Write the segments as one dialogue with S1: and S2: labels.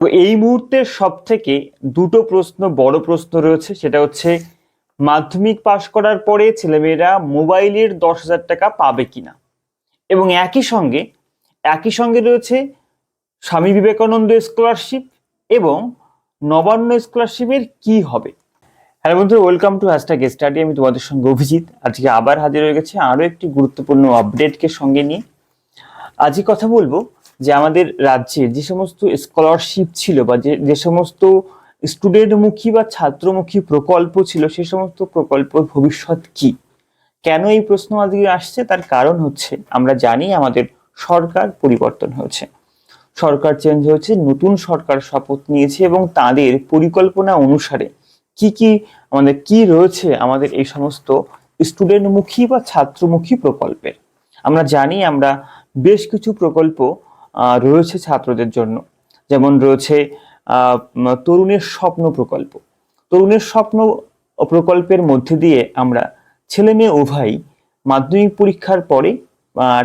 S1: তো এই মুহূর্তের সব থেকে দুটো প্রশ্ন, বড় প্রশ্ন রয়েছে, সেটা হচ্ছে মাধ্যমিক পাশ করার পরে ছেলেমেয়েরা মোবাইলের 10,000 টাকা পাবে কিনা, এবং একই সঙ্গে রয়েছে স্বামী বিবেকানন্দ স্কলারশিপ এবং নবান্ন স্কলারশিপের কি হবে। হ্যালো বন্ধুরা, ওয়েলকাম টু হ্যাশট্যাগ স্টাডি। আমি তোমাদের সঙ্গে অভিজিৎ। আজকে আবার হাজির হয়ে গেছে আরও একটি গুরুত্বপূর্ণ আপডেটকে সঙ্গে নিয়ে। আজকে কথা বলবো যে আমাদের রাজ্যে যে সমস্ত স্কলারশিপ ছিল বা যে সমস্ত স্টুডেন্টমুখী বা ছাত্রমুখী প্রকল্প ছিল, সে সমস্ত প্রকল্পের ভবিষ্যৎ কি। কেন এই প্রশ্ন আজকে আসছে, তার কারণ হচ্ছে আমরা জানি আমাদের সরকার পরিবর্তন হয়েছে, সরকার চেঞ্জ হয়েছে, নতুন সরকার শপথ নিয়েছে এবং তাদের পরিকল্পনা অনুসারে কি রয়েছে আমাদের এই সমস্ত স্টুডেন্টমুখী বা ছাত্রমুখী প্রকল্পের। আমরা জানি আমরা বেশ কিছু প্রকল্প রয়েছে ছাত্রদের জন্য, যেমন রয়েছে তরুণের স্বপ্ন প্রকল্প। তরুণের স্বপ্ন প্রকল্পের মধ্যে দিয়ে আমরা ছেলে মেয়ে উভয়ই মাধ্যমিক পরীক্ষার পরে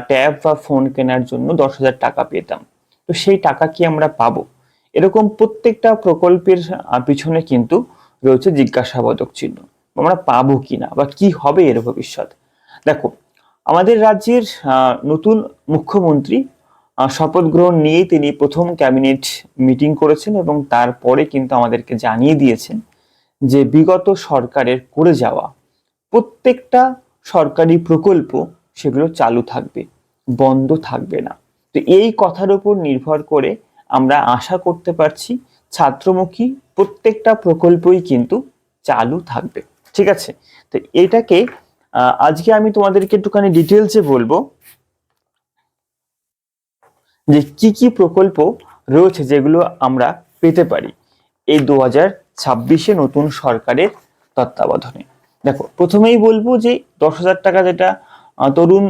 S1: ট্যাব বা ফোন কেনার জন্য 10,000 টাকা পেতাম। তো সেই টাকা কি আমরা পাবো? এরকম প্রত্যেকটা প্রকল্পের পিছনে কিন্তু রয়েছে জিজ্ঞাসাবাদক চিহ্ন। আমরা পাবো কিনা বা কি হবে এর ভবিষ্যৎ। দেখো, আমাদের রাজ্যের নতুন মুখ্যমন্ত্রী শপথ গ্রহণ নিয়েই তিনি প্রথম ক্যাবিনেট মিটিং করেছেন এবং তারপরে কিন্তু আমাদেরকে জানিয়ে দিয়েছেন যে বিগত সরকারের করে যাওয়া প্রত্যেকটা সরকারি প্রকল্প সেগুলো চালু থাকবে, বন্ধ থাকবে না। তো এই কথার উপর নির্ভর করে আমরা আশা করতে পারছি ছাত্রমুখী প্রত্যেকটা প্রকল্পই কিন্তু চালু থাকবে। ঠিক আছে, তো এটাকে আজকে আমি তোমাদেরকে একটুখানি ডিটেলসে বলবো যে কি কি প্রকল্প রয়েছে যেগুলো আমরা পেতে পারি এই 2026-এ নতুন সরকারের তত্ত্বাবধানে। দেখো, প্রথমেই বলবো যে 10,000 টাকা যেটা তরুণ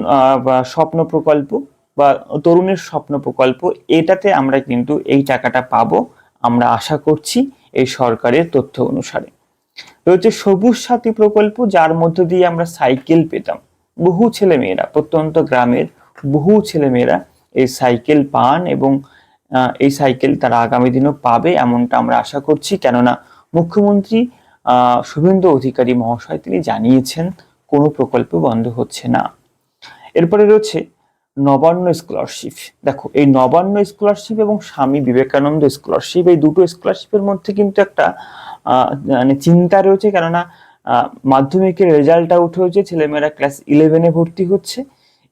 S1: স্বপ্ন প্রকল্প বা তরুণের স্বপ্ন প্রকল্প, এটাতে আমরা কিন্তু এই টাকাটা পাবো আমরা আশা করছি এই সরকারের তথ্য অনুসারে। রয়েছে সবুজ সাথী প্রকল্প, যার মধ্য দিয়ে আমরা সাইকেল পেতাম। বহু ছেলেমেয়েরা, প্রত্যন্ত গ্রামের বহু ছেলেমেয়েরা এই সাইকেল পান এবং এই সাইকেল তারা আগামী দিনও পাবে এমনটা আমরা আশা করছি, কেননা মুখ্যমন্ত্রী শুভেন্দু অধিকারী মহাশয় তিনি জানিয়েছেন কোনো প্রকল্প বন্ধ হচ্ছে না। এরপরে রয়েছে নবান্ন স্কলারশিপ। দেখো, এই নবান্ন স্কলারশিপ এবং স্বামী বিবেকানন্দ স্কলারশিপ, এই দুটো স্কলারশিপের মধ্যে কিন্তু একটা মানে চিন্তা রয়েছে, কেননা মাধ্যমিকের রেজাল্ট আউট হয়েছে, ছেলেমেয়েরা ক্লাস 11-এ ভর্তি হচ্ছে।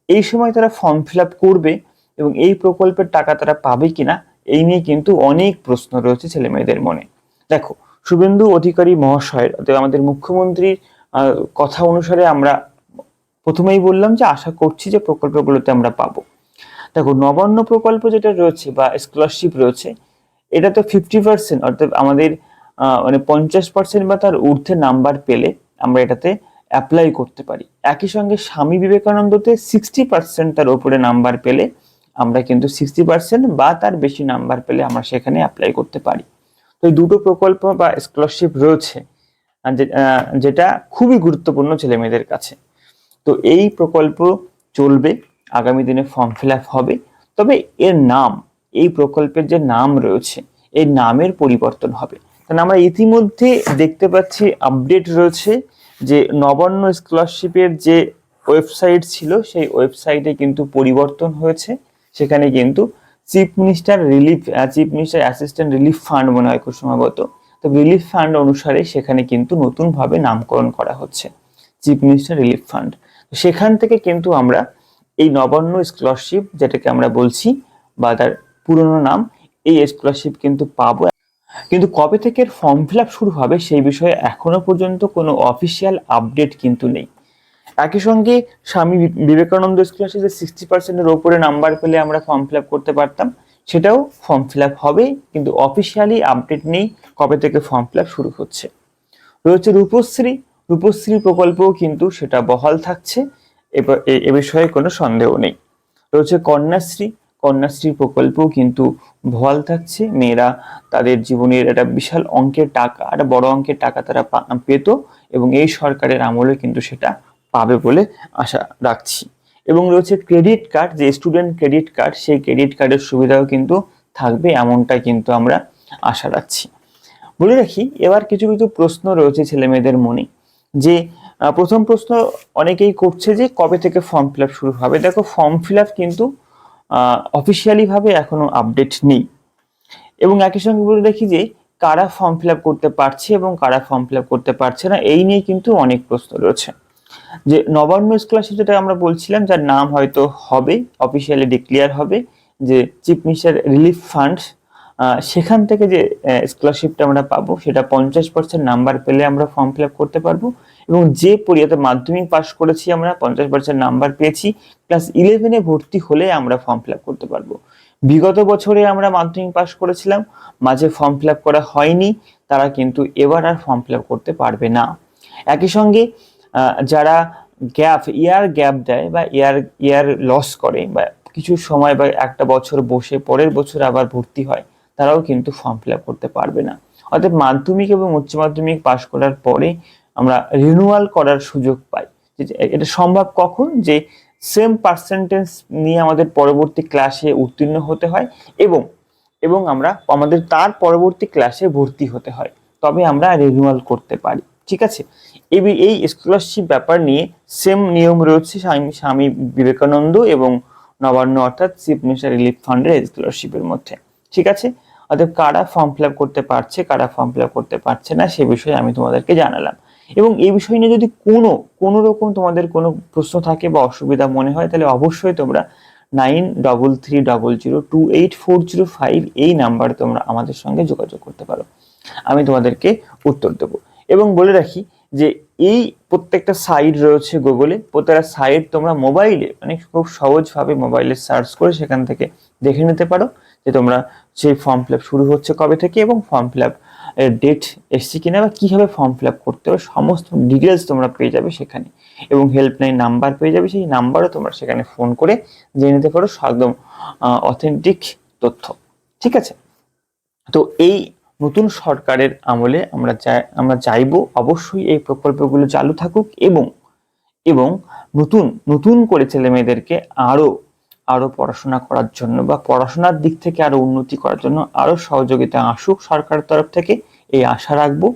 S1: এই সময় তারা ফর্ম ফিল আপ করবে এবং এই প্রকল্পের টাকা তারা পাবে কিনা এই নিয়ে কিন্তু অনেক প্রশ্ন রয়েছে ছেলে মেয়েদের মনে। দেখো, শুভেন্দু অধিকারী মহাশয়ের, আমাদের মুখ্যমন্ত্রীর কথা অনুসারে আমরা প্রথমেই বললাম যে আশা করছি যে প্রকল্পগুলোতে আমরা পাবো। দেখো, নবান্ন প্রকল্প যেটা রয়েছে বা স্কলারশিপ রয়েছে, এটা তো 50%, অর্থাৎ আমাদের মানে 50% বা তার ঊর্ধ্বে নাম্বার পেলে আমরা এটাতে অ্যাপ্লাই করতে পারি। একই সঙ্গে স্বামী বিবেকানন্দতে 60% তার উপরে নাম্বার পেলে আমরা কিন্তু 60% বা তার বেশি নাম্বার পেলে আমরা সেখানে অ্যাপ্লাই করতে পারি। তো এই দুটো প্রকল্প বা স্কলারশিপ রয়েছে যেটা খুবই গুরুত্বপূর্ণ ছেলে মেয়েদের কাছে। তো এই প্রকল্প চলবে, আগামী দিনে ফর্ম ফিল আপ হবে। তবে এর নাম, এই প্রকল্পের যে নাম রয়েছে, এই নামের পরিবর্তন হবে। কারণ আমরা ইতিমধ্যে দেখতে পাচ্ছি আপডেট রয়েছে যে নবান্ন স্কলারশিপের যে ওয়েবসাইট ছিল সেই ওয়েবসাইটে কিন্তু পরিবর্তন হয়েছে। সেখানে কিন্তু chief minister assistant relief fund মনে হয় খুব সম্ভবত, তো রিলিফ ফান্ড অনুসারে সেখানে কিন্তু নতুনভাবে নামকরণ করা হচ্ছে, চিফ মিনিস্টার রিলিফ ফান্ড। সেখান থেকে কিন্তু আমরা এই নবান্ন স্কলারশিপ যেটাকে আমরা বলছি বা তার পুরনো নাম, এই স্কলারশিপ কিন্তু পাবো। কিন্তু কবে থেকে ফর্ম ফিল আপ শুরু হবে সেই বিষয়ে এখনো পর্যন্ত কোনো অফিসিয়াল আপডেট কিন্তু নেই। একই সঙ্গে স্বামী বিবেকানন্দ স্কলারশিপে 60%-এর ওপরে নাম্বার পেলে আমরা ফর্ম ফিল আপ করতে পারতাম, সেটাও ফর্ম ফিল আপ হবে, কিন্তু অফিসিয়ালি আপডেট নেই কবে থেকে ফর্ম ফিল আপ শুরু হচ্ছে। রয়েছে রূপশ্রী প্রকল্পও কিন্তু সেটা বহাল থাকছে, এ বিষয়ে কোনো সন্দেহ নেই। রয়েছে কন্যাশ্রী প্রকল্পও কিন্তু বহাল থাকছে। মেয়েরা তাদের জীবনের একটা বিশাল অঙ্কের টাকা, একটা বড় অঙ্কের টাকা তারা পেত এবং এই সরকারের আমলে কিন্তু সেটা পাবে বলে আশা রাখছি। এবং রয়েছে ক্রেডিট কার্ড, যে স্টুডেন্ট ক্রেডিট কার্ড, সেই ক্রেডিট কার্ডের সুবিধাও কিন্তু থাকবে, এমনটা কিন্তু আমরা আশা রাখছি। বলে রাখি, এবার কিছু কিছু প্রশ্ন রয়েছে ছেলে মেয়েদের মনে, যে প্রথম প্রশ্ন অনেকেই করছে যে কবে থেকে ফর্ম ফিল আপ শুরু হবে। দেখো, ফর্ম ফিল আপ কিন্তু অফিসিয়ালি ভাবে এখনো আপডেট নেই, এবং একই সঙ্গে বলে রাখি যে কারা ফর্ম ফিল আপ করতে পারছে এবং কারা ফর্ম ফিল আপ করতে পারছে না, এই নিয়ে কিন্তু অনেক প্রশ্ন রয়েছে। যে নবান্ন স্কলারশিপ যেটা আমরা বলছিলাম, যার নাম হয়তো হবে অফিসিয়ালি ডিক্লেয়ার হবে, যে চিফ মিনিস্টার রিলিফ ফান্ড, সেখান থেকে যে স্কলারশিপটা আমরা পাবো, সেটা 50% নাম্বার পেলে আমরা ফর্ম ফিল আপ করতে পারবো। এবং যে পরীক্ষাতে মাধ্যমিক পাস করেছি আমরা, 50% নাম্বার পেয়েছি, ক্লাস 11-এ ভর্তি হলে আমরা ফর্ম ফিল আপ করতে পারবো। বিগত বছরে আমরা মাধ্যমিক পাস করেছিলাম, মাঝে ফর্ম ফিল আপ করা হয়নি, তারা কিন্তু এবার আর ফর্ম ফিল আপ করতে পারবে না। একই সঙ্গে যারা ইয়ার গ্যাপ দেয় বা ইয়ার লস করে, বা কিছু সময় বা একটা বছর বসে পরের বছর আবার ভর্তি হয়, তারাও কিন্তু ফর্ম ফিল আপ করতে পারবে না। অর্থাৎ মাধ্যমিক এবং উচ্চ মাধ্যমিক পাশ করার পরে আমরা রিনিউয়াল করার সুযোগ পাই। এটা সম্ভব কখন? যে সেম পার্সেন্টেজ নিয়ে আমাদের পরবর্তী ক্লাসে উত্তীর্ণ হতে হয়, এবং এবং আমরা আমাদের তার পরবর্তী ক্লাসে ভর্তি হতে হয়, তবে আমরা রিনিউয়াল করতে পারি। ঠিক আছে, এই স্কলারশিপ ব্যাপার নিয়ে সেম নিয়ম রয়েছে স্বামী বিবেকানন্দ এবং নবান্ন অর্থাৎ চিফ মিনিস্টার রিলিফ ফান্ডের স্কলারশিপের মধ্যে। ঠিক আছে, অর্থাৎ কারা ফর্ম ফিল আপ করতে পারছে, কারা ফর্ম ফিল আপ করতে পারছে না, সে বিষয়ে আমি তোমাদেরকে জানালাম। এবং এই বিষয় নিয়ে যদি কোনো রকম তোমাদের কোনো প্রশ্ন থাকে বা অসুবিধা মনে হয়, তাহলে অবশ্যই তোমরা 9330028405 এই নাম্বারে তোমরা আমাদের সঙ্গে যোগাযোগ করতে পারো, আমি তোমাদেরকে উত্তর দেবো। এবং বলে রাখি যে এই প্রত্যেকটা সাইট রয়েছে গুগলে, প্রত্যেকটা সাইট তোমরা মোবাইলে মানে খুব সহজভাবে মোবাইলে সার্চ করে সেখান থেকে দেখে নিতে পারো যে তোমরা সেই ফর্ম ফিল আপ শুরু হচ্ছে কবে থেকে, এবং ফর্ম ফিল আপ এর ডেট এসছে কিনা, বা কিভাবে ফর্ম ফিল আপ করতে হবে, সমস্ত ডিটেলস তোমরা পেয়ে যাবে সেখানে। এবং হেল্পলাইন নাম্বার পেয়ে যাবে, সেই নাম্বারও তোমরা সেখানে ফোন করে জেনে নিতে পারো একদম অথেন্টিক তথ্য। ঠিক আছে, তো এই নতুন সরকারের আমলে আমরা চাইবো অবশ্যই এই প্রকল্পগুলো চালু থাকুক, এবং এবং নতুন নতুন করে ছেলে মেয়েদেরকে আরো আরো পড়াশোনা করার জন্য বা পড়াশোনার দিক থেকে আরো উন্নতি করার জন্য আরো সহযোগিতা আসুক সরকারের তরফ থেকে, এই আশা রাখবো।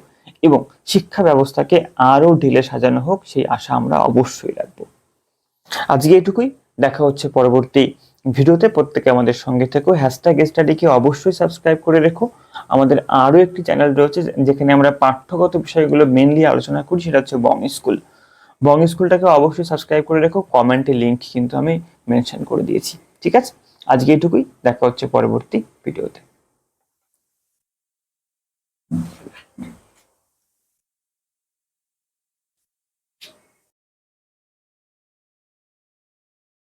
S1: এবং শিক্ষা ব্যবস্থাকে আরো ঢেলে সাজানো হোক, সেই আশা আমরা অবশ্যই রাখবো। আজকে এটুকুই, দেখা হচ্ছে পরবর্তী ভিডিওতে। প্রত্যেকে আমাদের সঙ্গে থেকো, #স্টাডিকে অবশ্যই সাবস্ক্রাইব করে রেখো। আমাদের আরো একটি চ্যানেল রয়েছে যেখানে আমরা পাঠ্যগত বিষয়গুলো মেনলি আলোচনা করি, সেটা হচ্ছে বং স্কুল। বং স্কুলটাকে অবশ্যই সাবস্ক্রাইব করে রেখো, কমেন্টে লিংক কিন্তু আমি মেনশন করে দিয়েছি। ঠিক আছে, আজকে এটুকুই, দেখা হচ্ছে পরবর্তী ভিডিওতে।